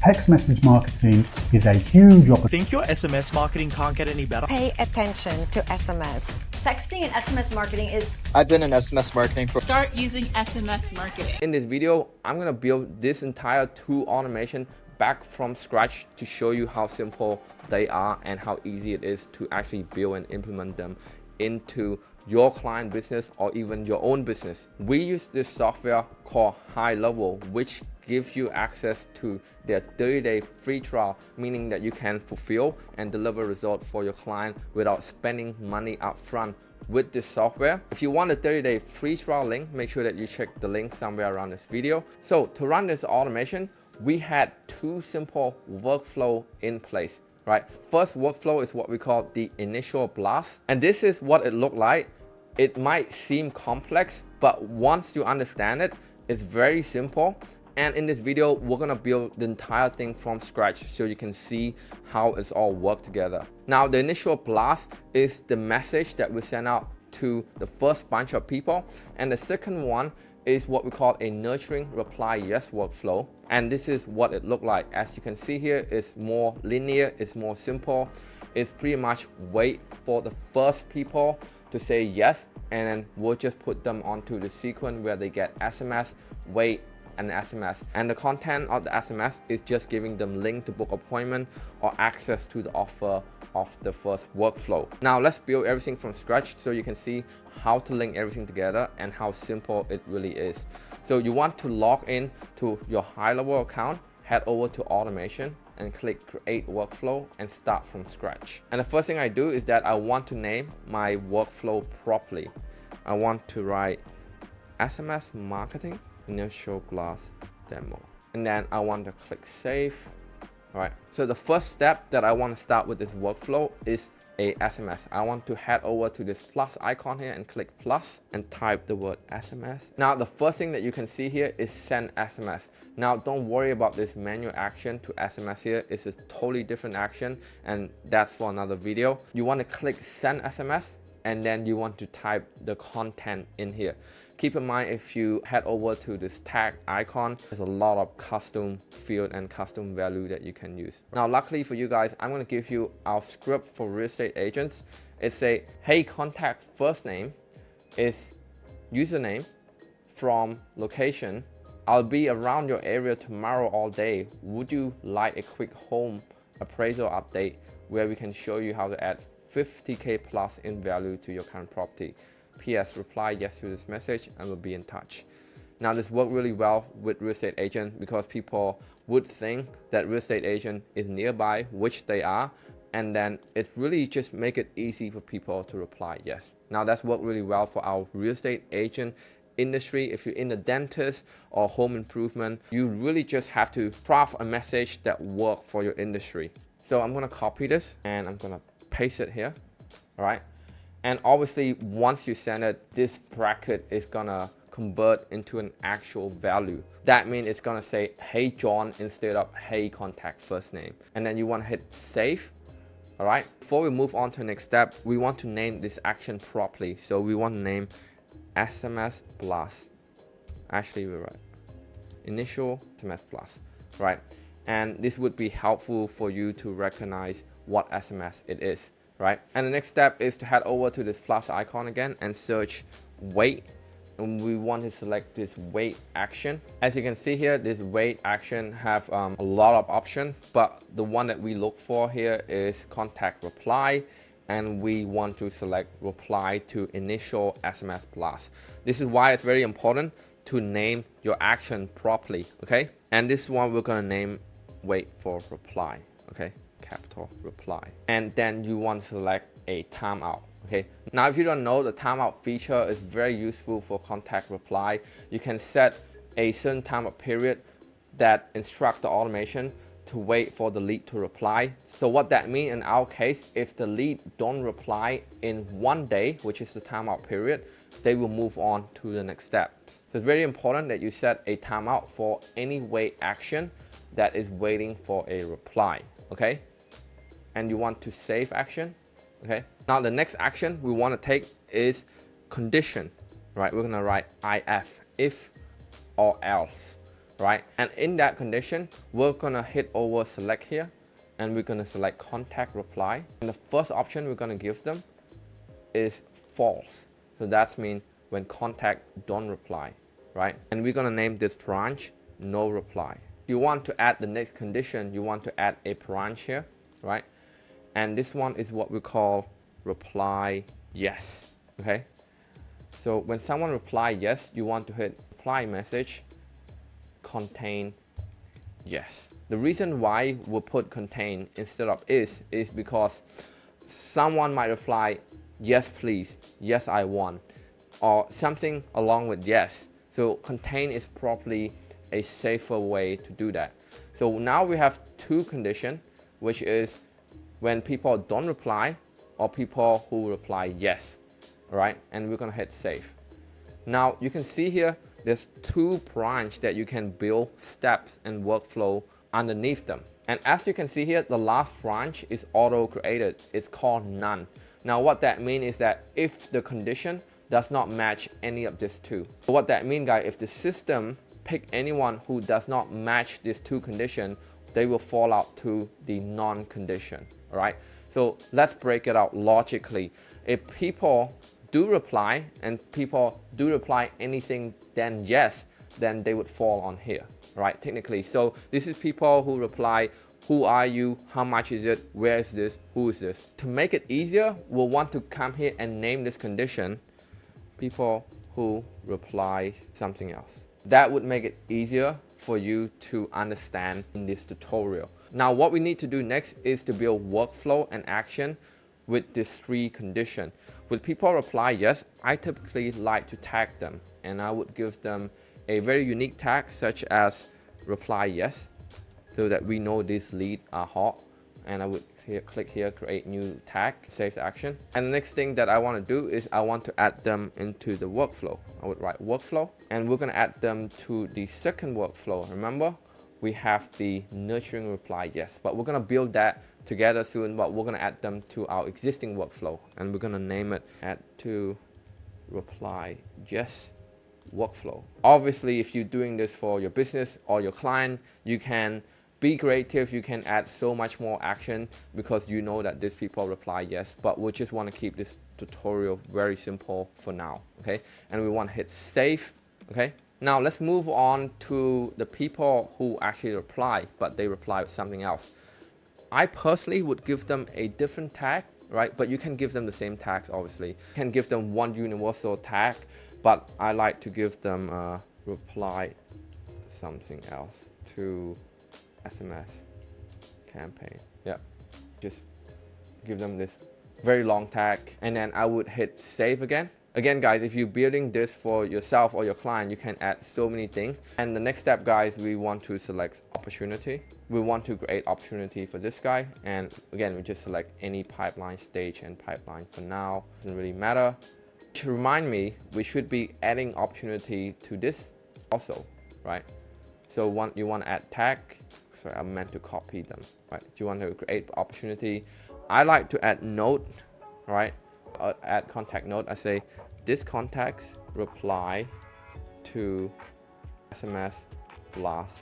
Text message marketing is a huge opportunity. Think your SMS marketing can't get any better? Pay attention to SMS. Texting and SMS marketing is... I've been in SMS marketing for... Start using SMS marketing. In this video, I'm going to build this entire tool automation back from scratch to show you how simple they are and how easy it is to actually build and implement them into your client business or even your own business. We use this software called GoHighLevel, which gives you access to their 30-day free trial, meaning that you can fulfill and deliver results for your client without spending money up front with this software. If you want a 30-day free trial link, make sure that you check the link somewhere around this video. So to run this automation, we had two simple workflow in place. Right. First workflow is what we call the initial blast. And this is what it looked like. It might seem complex, but once you understand it, it's very simple. And in this video, we're gonna build the entire thing from scratch so you can see how it's all worked together. Now, the initial blast is the message that we send out to the first bunch of people. And the second one is what we call a nurturing reply yes workflow. And this is what it looked like. As you can see here, it's more linear, it's more simple. It's pretty much wait for the first people to say yes, and then we'll just put them onto the sequence where they get SMS, wait, and SMS. And the content of the SMS is just giving them link to book appointment or access to the offer of the first workflow. Now let's build everything from scratch so you can see how to link everything together and how simple it really is. So you want to log in to your GoHighLevel account, head over to automation and click create workflow and start from scratch. And the first thing I do is that I want to name my workflow properly. I want to write SMS marketing initial blast demo, and then I want to click save. All right, so the first step that I want to start with this workflow is a SMS. I want to head over to this plus icon here and click plus and type the word SMS. Now, the first thing that you can see here is send SMS. Now, don't worry about this manual action to SMS here. It's a totally different action, and that's for another video. You want to click send SMS, and then you want to type the content in here. Keep in mind, if you head over to this tag icon, there's a lot of custom field and custom value that you can use. Now, luckily for you guys, I'm going to give you our script for real estate agents. It's a, hey, contact first name is username from location. I'll be around your area tomorrow all day. Would you like a quick home appraisal update where we can show you how to add 50K plus in value to your current property? PS, reply yes to this message and we'll be in touch. Now, this worked really well with real estate agent because people would think that real estate agent is nearby, which they are, and then it really just make it easy for people to reply yes. Now, that's worked really well for our real estate agent industry. If you're in the dentist or home improvement, you really just have to craft a message that works for your industry. So I'm gonna copy this and I'm gonna paste it here. All right. And obviously, once you send it, this bracket is gonna convert into an actual value. That means it's gonna say, hey John, instead of hey contact first name. And then you wanna hit save. All right. Before we move on to the next step, we want to name this action properly. So we want to name SMS blast. Actually, we're right. Initial SMS blast, right? And this would be helpful for you to recognize what SMS it is. Right, and the next step is to head over to this plus icon again and search wait, and we want to select this wait action. As you can see here, this wait action have a lot of options, but the one that we look for here is contact reply, and we want to select reply to initial SMS blast. This is why it's very important to name your action properly. Okay, and this one we're gonna name wait for reply. Okay, capital reply, and then you want to select a timeout. Okay, now if you don't know, the timeout feature is very useful for contact reply. You can set a certain timeout period that instruct the automation to wait for the lead to reply. So what that means in our case, if the lead don't reply in 1 day, which is the timeout period, they will move on to the next step. So it's very important that you set a timeout for any wait action that is waiting for a reply. Okay, and you want to save action. Okay, now the next action we want to take is condition. Right, we're gonna write if or else. right? And in that condition, we're gonna hit over select here, and we're gonna select contact reply. And the first option we're gonna give them is false. So that means when contact don't reply, right? And we're gonna name this branch no reply. If you want to add the next condition, you want to add a branch here, right? And this one is what we call reply yes, okay? So when someone reply yes, you want to hit reply message contain yes. The reason why we put contain instead of is because someone might reply yes please, yes I want, or something along with yes. So contain is probably a safer way to do that. So now we have two conditions, which is when people don't reply or people who reply yes, right? And we're gonna hit save. Now you can see here there's two branches that you can build steps and workflow underneath them. And as you can see here, the last branch is auto created. It's called none. Now what that means is that if the condition does not match any of these two. So what that means, guys, if the system pick anyone who does not match these two conditions, they will fall out to the non-condition, all right? So let's break it out logically. If people do reply and people do reply anything then yes, then they would fall on here, right? Technically. So this is people who reply, who are you, how much is it, where is this, who is this. To make it easier, we'll want to come here and name this condition people who reply something else. That would make it easier for you to understand in this tutorial. Now what we need to do next is to build workflow and action with these three conditions. When people reply yes, I typically like to tag them, and I would give them a very unique tag such as reply yes, so that we know these leads are hot. And I would click here, create new tag, save the action. And the next thing that I want to do is I want to add them into the workflow. I would write workflow, and we're going to add them to the second workflow. Remember, we have the nurturing reply yes, but we're going to build that together soon, but we're going to add them to our existing workflow, and we're going to name it add to reply yes workflow. Obviously, if you're doing this for your business or your client, you can be creative, you can add so much more action because you know that these people reply yes, but we just want to keep this tutorial very simple for now, okay? And we want to hit save, okay? Now let's move on to the people who actually reply, but they reply with something else. I personally would give them a different tag, right? But you can give them the same tags, obviously. You can give them one universal tag, but I like to give them reply something else to SMS campaign. Yeah, just give them this very long tag, and then I would hit save again. Again, guys, if you're building this for yourself or your client, you can add so many things. And the next step, guys, we want to select opportunity. We want to create opportunity for this guy, and again, we just select any pipeline stage and pipeline for now. Doesn't really matter. To remind me, we should be adding opportunity to this also, right? So you want to add tag. Sorry, I meant to copy them, right? You want to create opportunity. I like to add note, right? Add contact note. I say this contact reply to SMS last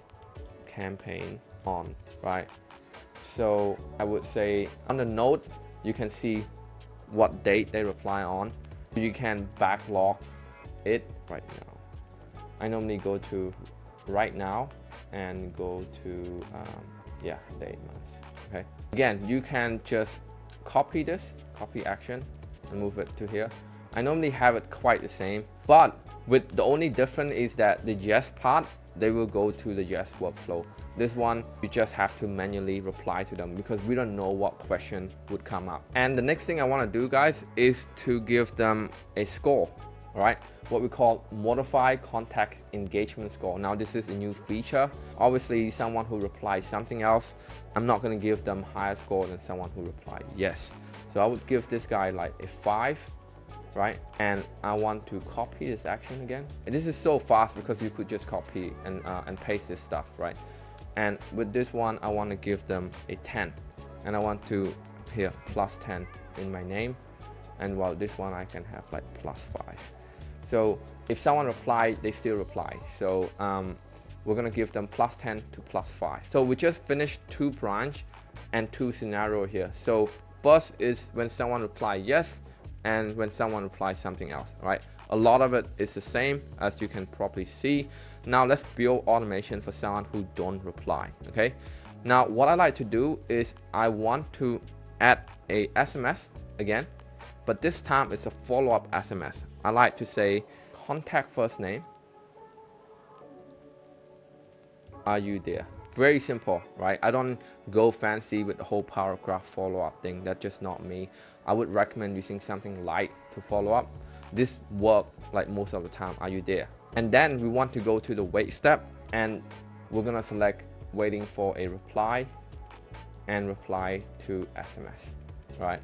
campaign on, right? So I would say on the note, you can see what date they reply on. You can backlog it right now. I normally go to right now and go to yeah, date month. Okay, again, you can just copy this, copy action, and move it to here. I normally have it quite the same, but with the only difference is that the yes part, they will go to the yes workflow. This one, you just have to manually reply to them because we don't know what question would come up. And the next thing I want to do, guys, is to give them a score, right? What we call modified contact engagement score. Now this is a new feature. Obviously, someone who replies something else, I'm not going to give them higher score than someone who replied yes. So I would give this guy like a 5, right? And I want to copy this action again. And this is so fast because you could just copy and paste this stuff, right? And with this one, I want to give them a 10, and I want to here +10 in my name. And while this one, I can have like +5. So if someone replied, they still reply. So we're going to give them +10 to +5. So we just finished 2 branch and 2 scenario here. So first is when someone replies yes, and when someone replies something else, right? A lot of it is the same, as you can probably see. Now let's build automation for someone who don't reply, okay? Now what I like to do is I want to add a SMS again, but this time it's a follow-up SMS. I like to say contact first name, are you there? Very simple, right? I don't go fancy with the whole paragraph follow-up thing. That's just not me. I would recommend using something light to follow up. This works like most of the time, are you there? And then we want to go to the wait step, and we're gonna select waiting for a reply and reply to SMS, right?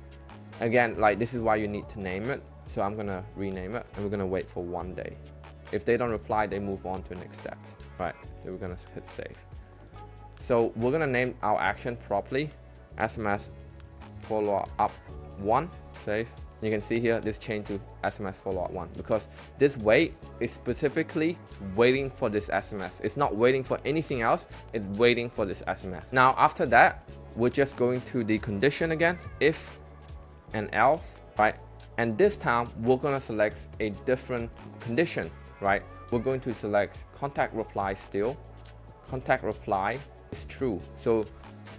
Again, like this is why you need to name it. So I'm gonna rename it, and we're gonna wait for 1 day. If they don't reply, they move on to the next steps, right? So we're gonna hit save. So we're gonna name our action properly, SMS follow-up 1, save. You can see here this changed to SMS follow-up 1 because this wait is specifically waiting for this SMS. It's not waiting for anything else, it's waiting for this SMS. Now after that, we're just going to the condition again, if and else, right? And this time we're gonna select a different condition, right? We're going to select contact reply still, contact reply is true. So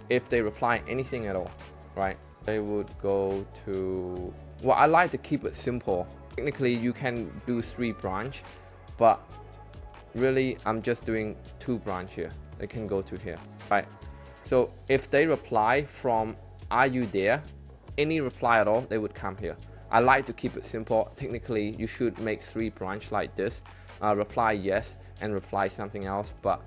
if they reply anything at all, right, they would go to, well, I like to keep it simple. Technically you can do 3 branch, but really I'm just doing 2 branch here. They can go to here, right? So if they reply from are you there, any reply at all, they would come here. I like to keep it simple. Technically you should make 3 branch like this, reply yes and reply something else, but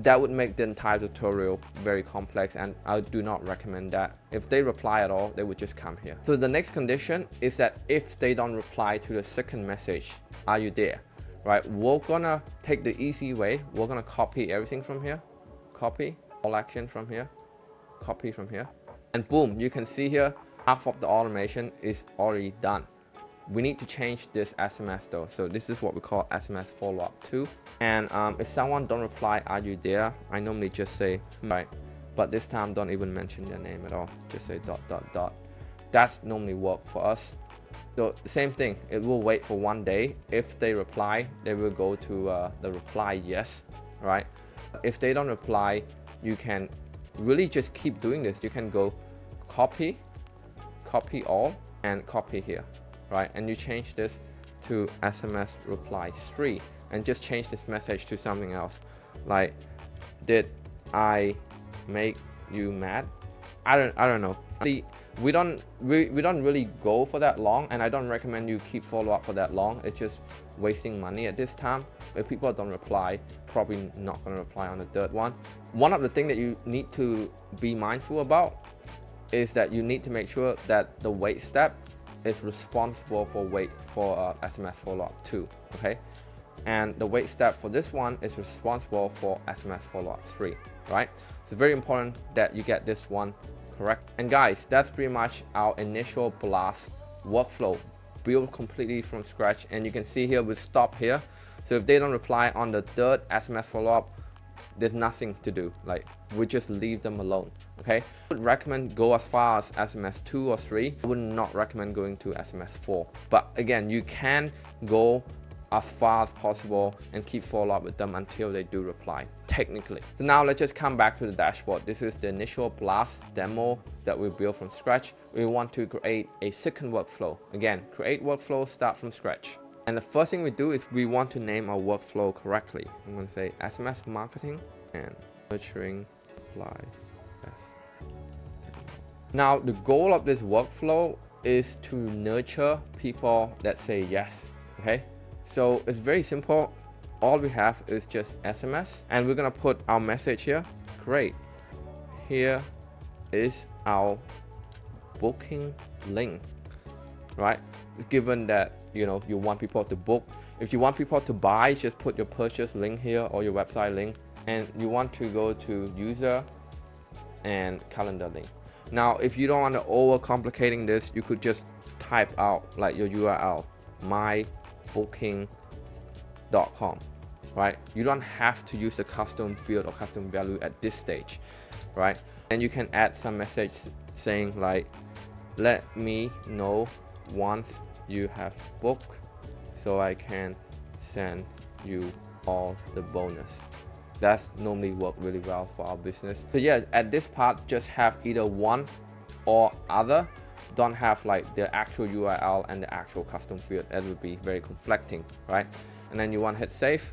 that would make the entire tutorial very complex, and I do not recommend that. If they reply at all, they would just come here. So the next condition is that if they don't reply to the second message, are you there, right? We're gonna take the easy way. We're gonna copy everything from here, copy all action from here, copy from here, and boom, you can see here half of the automation is already done. We need to change this SMS though. So this is what we call SMS follow-up 2. And if someone don't reply, are you there? I normally just say, right. But this time don't even mention their name at all. Just say ... That's normally work for us. So same thing, it will wait for 1 day. If they reply, they will go to the reply yes, right? If they don't reply, you can really just keep doing this. You can go copy all, and copy here, right? And you change this to SMS reply 3 and just change this message to something else, like did I make you mad? I don't know. We don't really go for that long, and I don't recommend you keep follow up for that long. It's just wasting money at this time. If people don't reply, probably not going to reply on the 3rd one. One of the things that you need to be mindful about is that you need to make sure that the wait step is responsible for SMS follow-up 2, okay? And the wait step for this one is responsible for SMS follow-up 3, right? So very important that you get this one correct. And guys, that's pretty much our initial blast workflow built completely from scratch. And you can see here we stop here. So if they don't reply on the 3rd SMS follow-up, there's nothing to do. Like, we just leave them alone, okay? I would recommend go as far as SMS 2 or 3. I would not recommend going to SMS 4. But again, you can go as far as possible and keep follow up with them until they do reply, technically. So now let's just come back to the dashboard. This is the initial blast demo that we built from scratch. We want to create a second workflow. Again, create workflow, start from scratch. And the first thing we do is we want to name our workflow correctly. I'm going to say SMS Marketing and nurturing reply. Now the goal of this workflow is to nurture people that say yes, okay? So it's very simple. All we have is just SMS, and we're gonna put our message here. Great. Here is our booking link, right? Given that you want people to book. If you want people to buy, just put your purchase link here or your website link, and you want to go to user and calendar link. Now, if you don't want to overcomplicating this, you could just type out like your URL, mybooking.com, right? You don't have to use the custom field or custom value at this stage, right? And you can add some message saying like, let me know once you have booked so I can send you all the bonus. That's normally work really well for our business. So yeah, at this part, just have either one or other. Don't have like the actual URL and the actual custom field. That would be very conflicting, right? And then you want to hit save,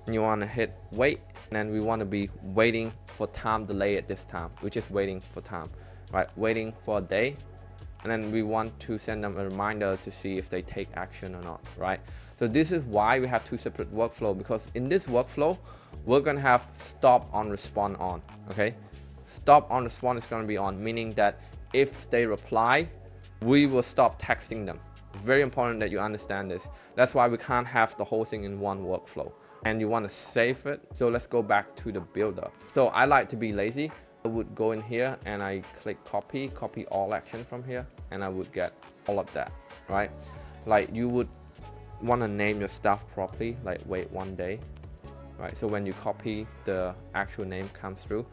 and you want to hit wait, and then we want to be waiting for time delay at this time. We're just waiting for time, right? Waiting for a day, and then we want to send them a reminder to see if they take action or not, right? So this is why we have two separate workflow, because in this workflow, we're gonna have stop on respond on, okay? Stop on respond is gonna be on, meaning that if they reply, we will stop texting them. It's very important that you understand this. That's why we can't have the whole thing in one workflow. And you want to save it. So let's go back to the builder. So I like to be lazy. I would go in here and I click copy all action from here, and I would get all of that, right? Like you would want to name your stuff properly, like wait one day, right? So when you copy, the actual name comes through.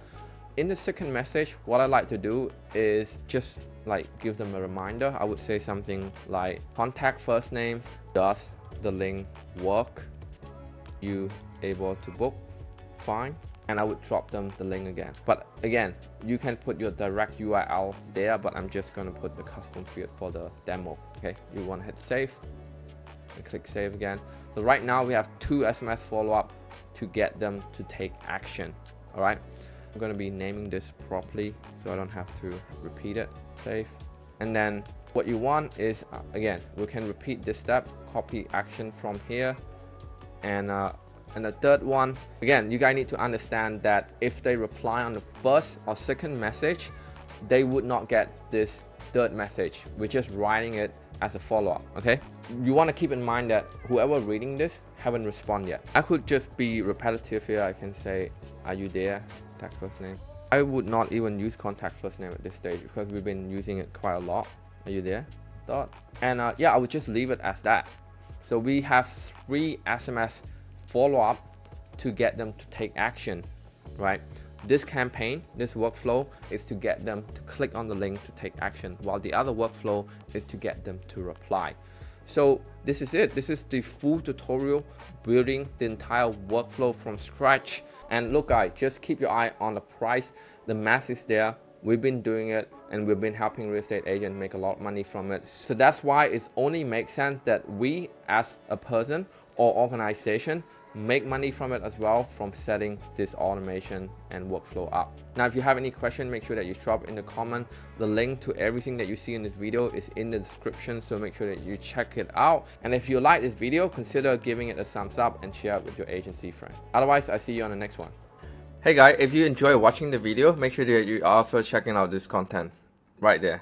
In the second message, what I like to do is just like give them a reminder. I would say something like contact first name, does the link work? You able to book? Fine. And I would drop them the link again. But again, you can put your direct URL there, but I'm just gonna put the custom field for the demo. Okay, you want to hit save and click save again. So right now we have two SMS follow-up to get them to take action. All right. I'm going to be naming this properly so I don't have to repeat it. Save. And then what you want is, again, we can repeat this step, copy action from here. And the third one, again, you guys need to understand that if they reply on the first or second message, they would not get this third message. We're just writing it as a follow-up, okay? You want to keep in mind that whoever reading this haven't responded yet. I could just be repetitive here. I can say, are you there? Contact first name. I would not even use contact first name at this stage because we've been using it quite a lot. Are you there? Dot. And yeah, I would just leave it as that. So we have 3 SMS follow-up to get them to take action, right? This campaign, this workflow is to get them to click on the link to take action, while the other workflow is to get them to reply. So this is it. This is the full tutorial building the entire workflow from scratch. And look guys, just keep your eye on the price. The math is there. We've been doing it and we've been helping real estate agents make a lot of money from it. So that's why it only makes sense that we as a person or organization make money from it as well, from setting this automation and workflow up. Now, if you have any question, make sure that you drop in the comment. The link to everything that you see in this video is in the description, so make sure that you check it out. And if you like this video, consider giving it a thumbs up and share it with your agency friend. Otherwise, I'll see you on the next one. Hey guys, if you enjoy watching the video, make sure that you are also checking out this content right there.